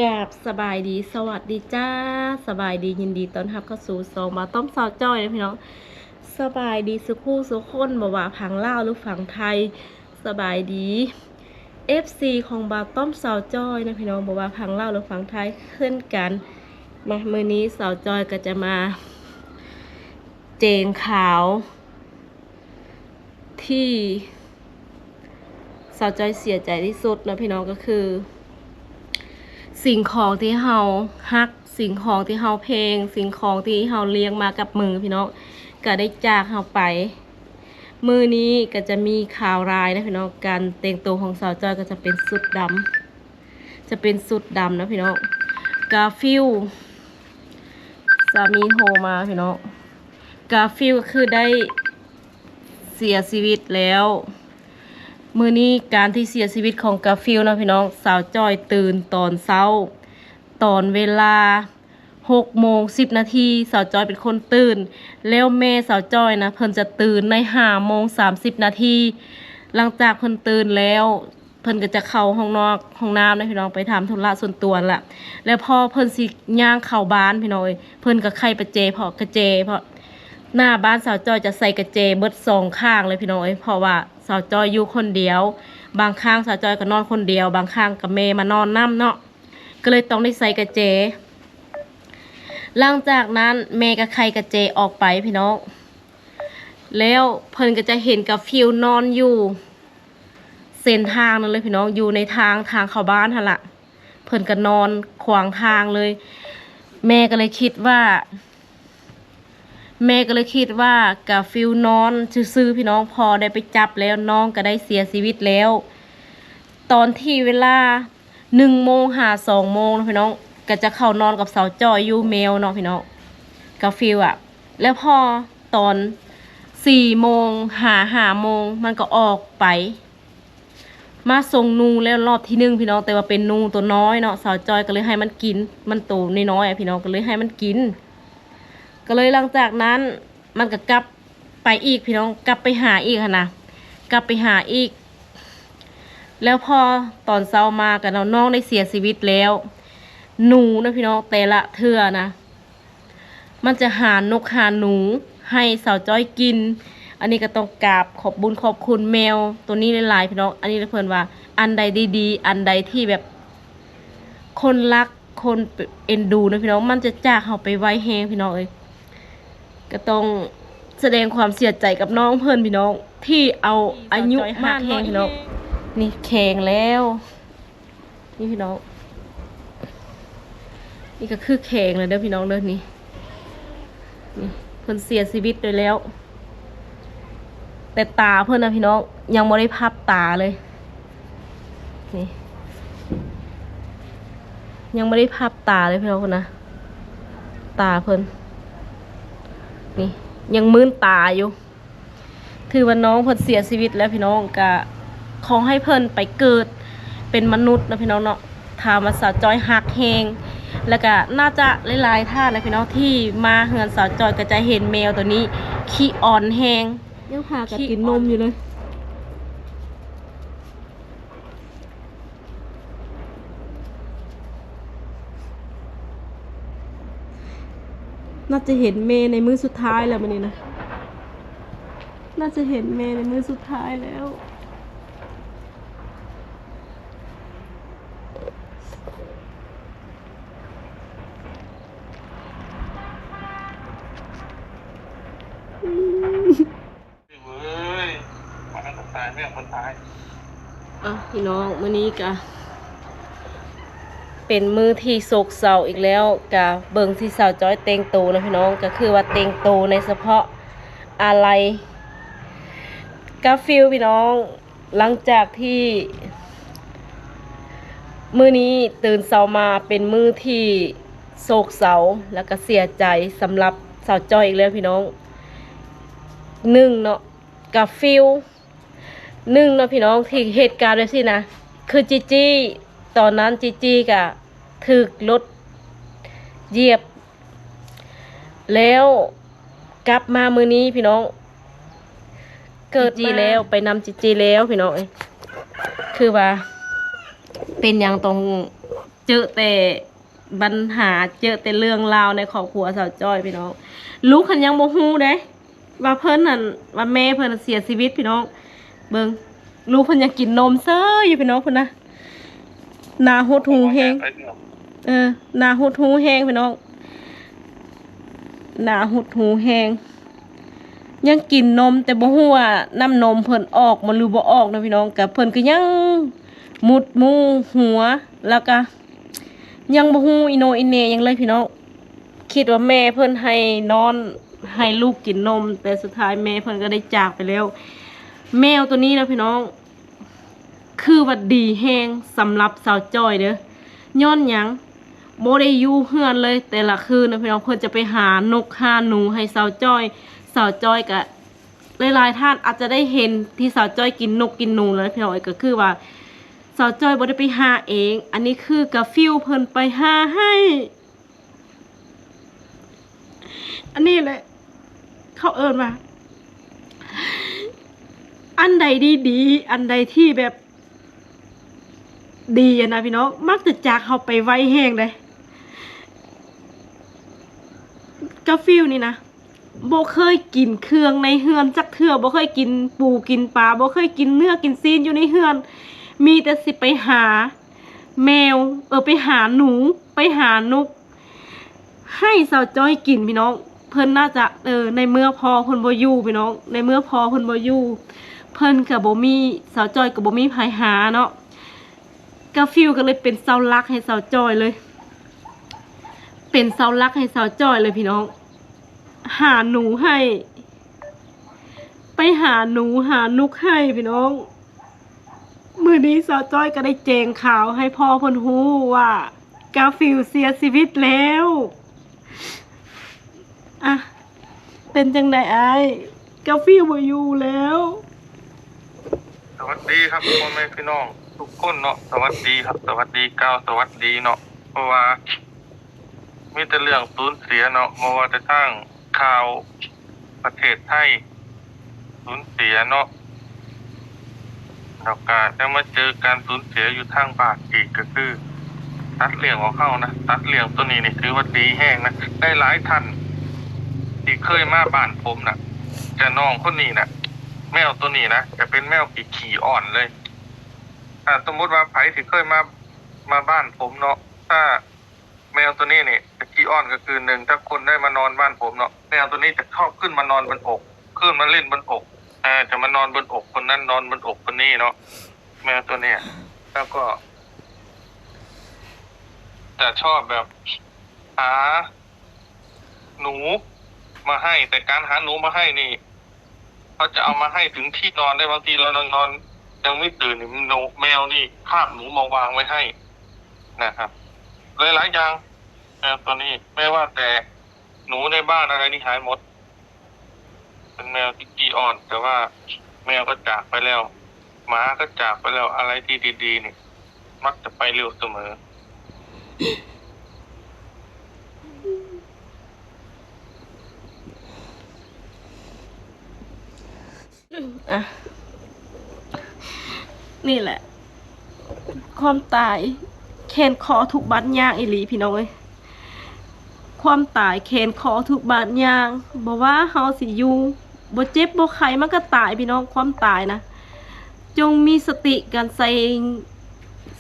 กราบสบายดีสวัสดีจ้าสบายดียินดีต้อนรับเข้าสู่ซองมาต้มซาวจ้อยนะพี่น้องสบายดีสุคู่สุคนบ่ว่าผังลาวหรือฝั่งไทยสบายดี FC ของบาต้มซาวจ้อยนะพี่น้องบ่ว่าผังลาวหรือฝั่งไทยขึ้นกันมามื้อนี้สาวจ้อยก็จะมาเจงขาวที่สาวจ้อยเสียใจที่สุดนะพี่น้องก็คือสิ่งของที่เฮาฮักสิ่งของที่เฮาเพลงสิ่งของที่เฮาเลี้ยงมากับมือพี่น้องก็ได้จากเฮาไปมือนี้ก็จะมีข่าวร้ายนะพี่น้องการแต่งตัวของสาวจอยก็จะเป็นสุดดำนะพี่น้องกาฟิลสามีโทรมาพี่น้องกาฟิลก็คือได้เสียชีวิตแล้วมื้อนี้การที่เสียชีวิตของกาฟิลนะพี่น้องสาวจ้อยตื่นตอนเช้าตอนเวลา6:10 นาทีสาวจ้อยเป็นคนตื่นแล้วแม่สาวจ้อยนะเพิ่นจะตื่นใน5:30 นาทีหลังจากเพิ่นตื่นแล้วเพิ่นก็จะเข้าห้องนอกห้องน้ำนะพี่น้องไปทำธุระส่วนตัวล่ะแล้วพอเพิ่นสิย่างเข้าบ้านพี่น้องเพิ่นก็ไขประเจเพราะหน้าบ้านสาวจ้อยจะใส่กระเจเบิดสองข้างเลยพี่น้องเพราะว่าสาวจ้อยอยู่คนเดียวบางครั้งสาวจ้อยก็นอนคนเดียวบางครั้งกับแม่มานอนนำเนาะก็เลยต้องได้ใส่กระเจหลังจากนั้นแม่ก็ไขกระเจออกไปพี่น้องแล้วเพิ่นก็จะเห็นกับฟิวนอนอยู่เส้นทางนั่นเลยพี่น้องอยู่ในทางเข้าบ้านหั่นล่ะเพิ่นก็นอนขวางทางเลยแม่ก็เลยคิดว่ากาฟิวนอนซื่อๆพี่น้องพอได้ไปจับแล้วน้องก็ได้เสียชีวิตแล้วตอนที่เวลา1:02นะพี่น้องก็จะเข้านอนกับสาวจ้อยอยู่แมวเนาะพี่น้องกาฟิลแล้วพอตอน4:05มันก็ออกไปมาส่งนูแล้วรอบที่1พี่น้องแต่ว่าเป็นนูตัวน้อยเนาะสาวจ้อยก็เลยให้มันกินมันโตน้อยๆพี่น้องก็เลยให้มันกินก็เลยหลังจากนั้นมันก็กลับไปอีกพี่น้องกลับไปหาอีกนะกลับไปหาอีกแล้วพอตอนเช้ามากับน้องได้เสียชีวิตแล้วหนูนะพี่น้องแต่ละเทื่อนะมันจะหานกหาหนูให้สาวจ้อยกินอันนี้ก็ต้องกราบขอบบุญขอบคุณแมวตัวนี้หลายๆพี่น้องอันนี้เพิ่นว่าอันใดดีๆอันใดที่แบบคนรักคนเอ็นดูนะพี่น้องมันจะจากเฮาไปไว้แฮงพี่น้องก็ต้องแสดงความเสียใจกับน้องเพิ่นพี่น้องที่เอาอายุมากแฮงพี่น้องนี่แข็งแล้วนี่พี่น้องนี่ก็คือแข็งเลยเด้อพี่น้องเด้อนี่เพิ่นเสียชีวิตไปแล้วแต่ตาเพิ่นนะพี่น้องยังไม่ได้พับตาเลยนี่ยังไม่ได้พับตาเลยพี่น้องคนนะตาเพิ่นนี่ยังมื้นตาอยู่ถือว่าน้องเพิ่นเสียชีวิตแล้วพี่น้องก็ขอให้เพิ่นไปเกิดเป็นมนุษย์นะพี่น้องเนาะทามาสาวจ้อยหักแฮงแล้วก็น่าจะหลายๆท่านนะพี่น้องที่มาเฮือนสาวจ้อยก็จะเห็นแมวตัวนี้ขี้อ่อนแฮงยังพากันกินนมอยู่เลยน่าจะเห็นเมย์ในมื้อสุดท้ายแล้วมันนี่นะน่าจะเห็นเมย์ในมื้อสุดท้ายแล้วพี่น้องมื้อนี้กะเป็นมื้อที่โศกเศร้าอีกแล้วกะเบิ่งที่สาวจ้อยเต็งโตนะพี่น้องก็คือว่าเต็งโตในเฉพาะอะไรกาฟิลพี่น้องหลังจากที่มื้อนี้ตื่นเช้ามาเป็นมื้อที่โศกเศร้าแล้วก็เสียใจสำหรับสาวจ้อยอีกแล้วพี่น้องเนาะกาฟิลเนาะพี่น้องที่เหตุการณ์แบบนี้นะคือจีจี้ตอนนั้นจีจี้กะถูกรถเหยียบแล้วกลับมามื้อนี้พี่น้องเกิดจีแล้วไปนำจีแล้วพี่น้องคือว่าเป็นอย่างตรง เจอแต่ปัญหาเจอแต่เรื่องราวในครอบครัวสาวจ้อยพี่น้องลูกคันยังบ่ฮู้เด้ว่าเพิ่นนั่นว่าแม่เพิ่นเสียชีวิตพี่น้องเบิ่งลูกเพิ่นยังกินนมเซ้ออยู่พี่น้องพุ่นนะหน้าหดหูแฮงหน้าหดหูแฮงพี่น้องหน้าหดหูแฮงยังกินนมแต่บ่ฮู้ว่าน้ำนมเพิ่นออกมันหรือบ่ออกนะพี่น้องก็เพิ่นก็ยังมุดมูหัวแล้วก็ยังบ่ฮู้อีโนอีเหน่หยังเลยพี่น้องคิดว่าแม่เพิ่นให้นอนให้ลูกกินนมแต่สุดท้ายแม่เพิ่นก็ได้จากไปแล้วแมวตัวนี้นะพี่น้องคือว่าดีแฮงสำหรับสาวจ้อยเด้อย้อนหยังบ่ได้อยู่เฮือนเลยแต่ละคืนนะพี่น้องเพิ่นจะไปหานกหาหนูให้สาวจ้อยสาวจ้อยก็หลายๆท่านอาจจะได้เห็นที่สาวจ้อยกินนกกินหนูแล้วพี่น้องก็คือว่าสาวจ้อยบ่ได้ไปหาเองอันนี้คือกาฟิลเพิ่นไปหาให้อันนี้แหละเขาเอิ้นว่าอันใดดีๆอันใดที่แบบดีอะนะพี่น้องมักจะจากเขาไปไวแห้งเลยกาฟิลนี่นะบ่เคยกินเครื่องในเฮือนจักเทื่อบ่เคยกินปูกินปลาบ่เคยกินเนื้อกินซีนอยู่ในเฮือนมีแต่สิไปหาแมวไปหาหนูไปหานกให้สาวจ้อยกินพี่น้องเพิ่นน่าจะในเมื่อพอเพิ่นบ่อยู่พี่น้องในเมื่อพอเพิ่นบ่อยู่เพิ่นก็บ่มีสาวจ้อยก็บ่มีไผหาเนาะกาฟิลก็เลยเป็นเสาหลักให้สาวจ้อยเลยเป็นเสาหลักให้สาวจ้อยเลยพี่น้องหาหนูให้ไปหาหนูหานุกให้พี่น้องมื้อนี้สาวจ้อยก็ได้แจ้งข่าวให้พ่อเพิ่นฮู้ว่ากาฟิลเสียชีวิตแล้วอ่ะเป็นจังได๋อ้ายกาฟิลบ่อยู่แล้วสวัสดีครับพ่อแม่พี่น้องทุกคนเนาะสวัสดีครับสวัสดีก้าวสวัสดีเนาะเพราะว่ามีแต่เรื่องสูญเสียเนาะบ่ว่าจะทางข่าวประเทศไทยสูญเสียเนาะแล้วก็ได้มาเจอการสูญเสียอยู่ทางบ้านอีกก็คือสัตว์เลี้ยงของเขานะสัตว์เลี้ยงตัวนี้นี่ถือว่าดีแห้งนะได้หลายท่านที่เคยมาบ้านผมนะแต่น้องคนนี้นะแมวตัวนี้นะจะเป็นแมวขี้อ่อนเลยถ้าสมมติว่าไผที่เคยมาบ้านผมเนาะถ้าแมวตัวนี้นี่จะขี้อ่อนก็คือหนึ่งถ้าคนได้มานอนบ้านผมเนาะแมวตัวนี้จะชอบขึ้นมานอนบนอกขึ้นมาเล่นบนอกจะมานอนบนอกคนนั้นนอนบนอกคนนี้เนาะแมวตัวเนี้ยแล้วก็จะชอบแบบหาหนูมาให้แต่การหาหนูมาให้นี่เขาจะเอามาให้ถึงที่นอนได้บางทีเรานอนยังไม่ตื่นนี่แมวนี่คาบหนูมาวางไว้ให้นะครับหลายอย่างแมวตัวนี้ไม่ว่าแต่หนูในบ้านอะไรนี่หายหมดเป็นแมวที่ขี้อ่อนแต่ว่าแมวก็จากไปแล้วหมาก็จากไปแล้วอะไรที่ดีๆนี่มักจะไปเร็วเสมออ่ะนี่แหละความตายแขนคอทุกบาดยางอีหลีพี่น้องเอ้ยความตายแขนคอทุกบาดยางบอกว่าเฮาสิอยู่บ่เจ็บบ่ไข้มันก็ตายพี่น้องความตายนะจงมีสติการใช้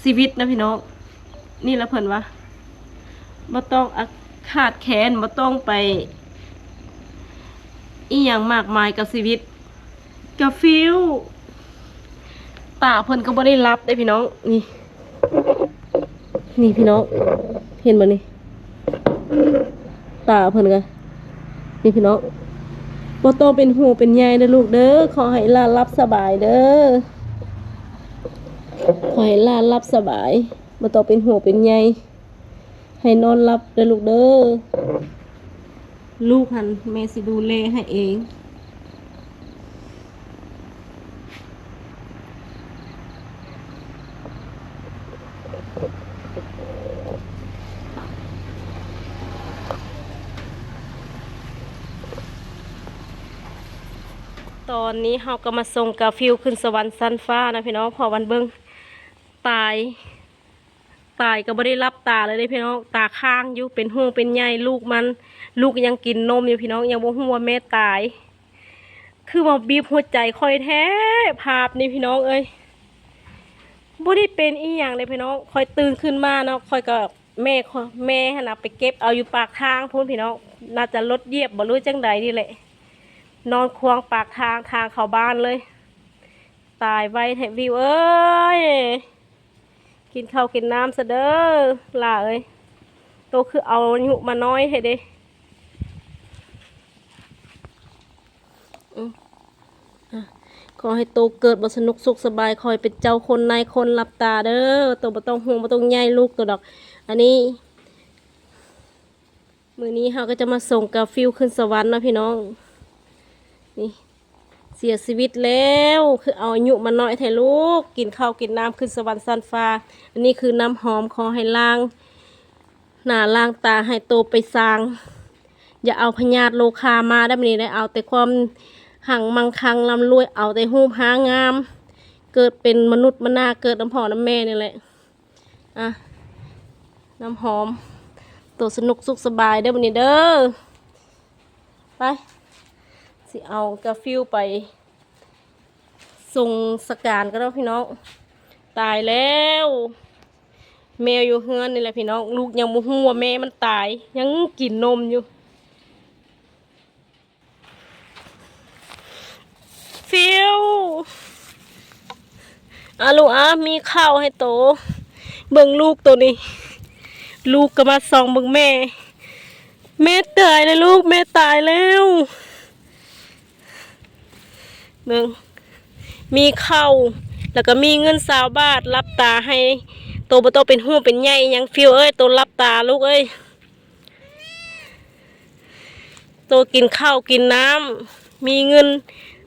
ชีวิตนะพี่น้องนี่ละเพิ่นว่าบ่ต้องขาดแขนบ่ต้องไปอีหยังมากมายกับชีวิตกาฟิลตาเพิ่นก็บ่ได้รับได้พี่น้องนี่พี่น้องเห็นบ่นี่ตาเพิ่นก็นี่พี่น้องบ่ต้องเป็นห่วงเป็นใยเด้อลูกเด้อขอให้หลานรับสบายเด้อขอให้หลานรับสบายบ่ต้องเป็นห่วงเป็นใยให้นอนรับเด้อลูกเด้อลูกหันแม่สิดูแลให้เองตอนนี้เราก็มาส่งกาฟิลขึ้นสวรรค์ชั้นฟ้านะพี่น้องพอวันเบิ้งตาย ตายก็บ่ได้รับตาเลยเด้พี่น้องตาข้างอยู่เป็นหูเป็นใหญ่ลูกมันลูกยังกินนมอยู่พี่น้องยังบ่ฮู้ว่าแม่ตายคือว่าบีบหัวใจค่อยแท้ภาพนี่พี่น้องเอ้ยบ่ได้เป็นอีหยังเลยพี่น้องค่อยตื่นขึ้นมาเนาะค่อยก็แม่หั่นน่ะไปเก็บเอาอยู่ปากทางพุ่นพี่น้องน่าจะรถเหยียบบ่รู้จังใดนี่แหละนอนควงปากทางเข้าบ้านเลยตายไวแท้วิวเอ้ยกินข้าวกินน้ำซะเด้อล่ะเอ้ยโตคือเอาอายุมาน้อยให้เด้ขอให้โตเกิดบ่สนุกสุขสบายคอยเป็นเจ้าคนนายคนหลับตาเด้อโตบ่ต้องห่วงบ่ต้องใยลูกตัวดอกอันนี้มื้อนี้เราก็จะมาส่งกาฟิลขึ้นสวรรค์นะพี่น้องนี่เสียชีวิตแล้วคือเอาอายุมาน้อยแท้ลูกกินข้าวกินน้ำขึ้นสวรรค์สั้นฟ้าอันนี้คือน้ำหอมขอให้ล้างหน้าล้างตาให้โตไปสร้างอย่าเอาพญาติโลคามาได้มื้อนี้ได้เอาแต่ความหังมังคังร่ำรวยเอาแต่รูปหางามเกิดเป็นมนุษย์มนาเกิดน้ำพ่อน้ำแม่นี่แหละอ่ะน้ำหอมตัวสนุกสุขสบายเด้อมื้อนี้เด้อไปสิเอากาฟิลไปส่งสการก็แล้วพี่น้องตายแล้วแมวอยู่เฮือนนี่แหละพี่น้องลูกยังบ่ฮู้ว่าแม่มันตายยังกินนมอยู่ฟิลลูกมีข้าวให้โตเบิ่งลูกตัวนี้ลูกก็มาส่องเบิ่งแม่ตายแล้วลูกแม่ตายแล้วเบิ่งมีข้าวแล้วก็มีเงิน20 บาทรับตาให้โตบ่ต้องเป็นหูเป็นใหญ่ยังฟิลเอ้ยโตรับตาลูกเอ้ยโตกินข้าวกินน้ำมีเงิน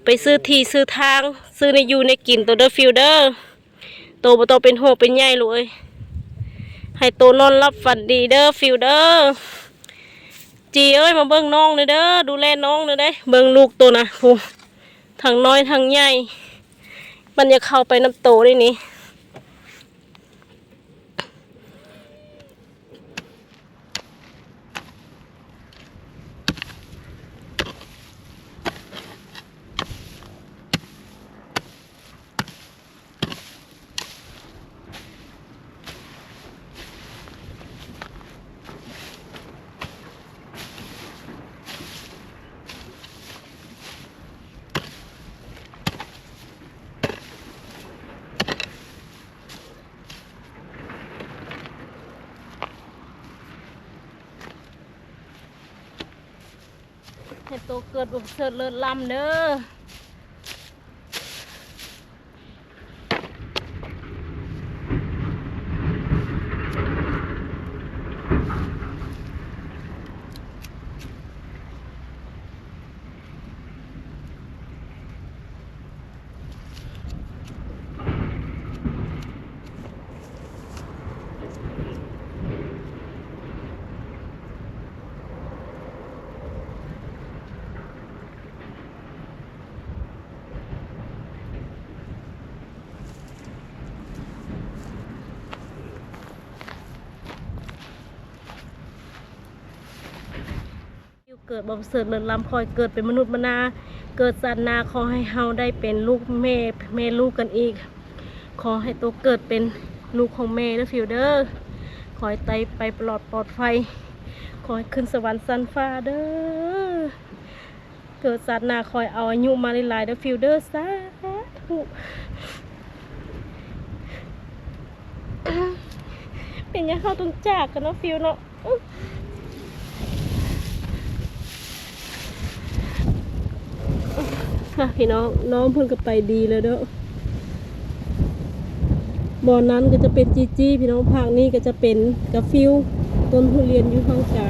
ไปซื้อที่ซื้อทางซื้อในอยู่ในกินตัวเด้อฟิลเดอร์โตบ่ต้องเป็นโหเป็นใหญ่ลูกเอ้ยให้โตนอนรับฝันดีเด้อฟิลเดอร์จีเอ้ยมาเบิ่งน้องเลยเด้อดูแลน้องเลยเด้เบิ่งลูกตัวนะโหทั้งน้อยทั้งใหญ่มันจะเข้าไปน้ำโตได้นี่ให้โตเกิดบ่เสิร์ชเลิศล้ำเด้อเกิดบ่เสิร์ชเลิศล้ำคอยเกิดเป็นมนุษย์มนาเกิดสัตว์นาขอให้เฮาได้เป็นลูกแม่ลูกกันอีกขอให้ตัวเกิดเป็นลูกของแม่เด้อฟิลเดอร์ขอให้ไตไปปลอดภัยขอให้ขึ้นสวรรค์สั้นฟ้าเด้อเกิดสัตว์นาคอยเอาอายุมาหลายๆเด้อฟิลเดอร์สาธุเป็นยังเขาต้องจากกันเนาะฟิลเนาะพี่น้องเพิ่งก็ไปดีเลยเด้อบ่อนั้นก็จะเป็นจีจี้พี่น้องภาคนี้ก็จะเป็นกาฟิลต้นทุเรียนอยู่ข้างกลาง